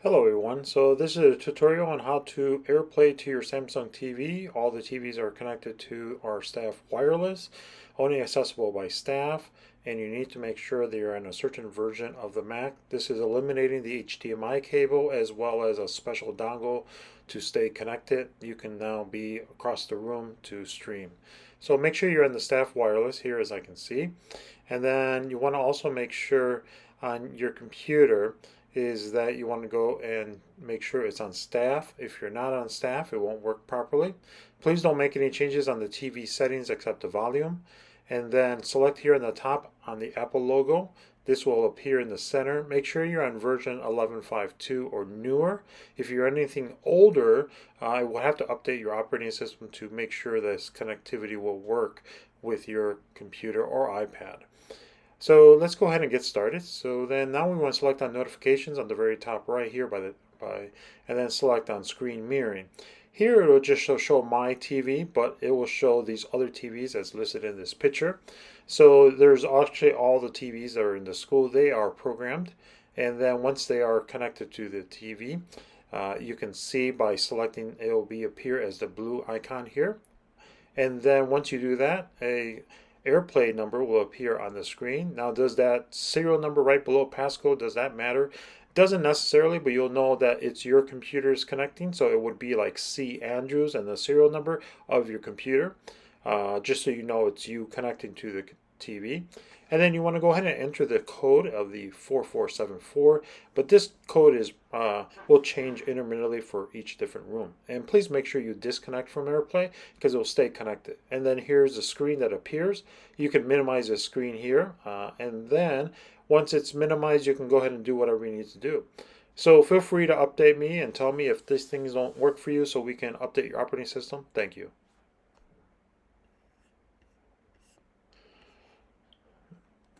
Hello everyone, so this is a tutorial on how to AirPlay to your Samsung TV. All the TVs are connected to our staff wireless, only accessible by staff, and you need to make sure that you're in a certain version of the Mac. This is eliminating the HDMI cable as well as a special dongle to stay connected. You can now be across the room to stream. So make sure you're in the staff wireless here as I can see. And then you want to also make sure on your computer is that you want to go and make sure it's on staff. If you're not on staff, it won't work properly. Please don't make any changes on the TV settings except the volume. And then select here on the top on the Apple logo. This will appear in the center. Make sure you're on version 11.5.2 or newer. If you're anything older, I will have to update your operating system to make sure this connectivity will work with your computer or iPad. So let's go ahead and get started. So then now we want to select on notifications on the very top right here and then select on screen mirroring. Here it will just show my TV, but it will show these other TVs as listed in this picture. So there's actually all the TVs that are in the school. They are programmed, and then once they are connected to the TV, you can see by selecting it will appear as the blue icon here. And then once you do that, a Airplay number will appear on the screen. Now, does that serial number right below passcode, does that matter? Doesn't necessarily, but you'll know that it's your computer's connecting, so it would be like C. Andrews and the serial number of your computer, just so you know it's you connecting to the TV. And then you want to go ahead and enter the code of the 4474, but this code will change intermittently for each different room. And please make sure you disconnect from AirPlay because it will stay connected. And then here's the screen that appears. You can minimize the screen here, and then once it's minimized, you can go ahead and do whatever you need to do. So feel free to update me and tell me if these things don't work for you so we can update your operating system. Thank you.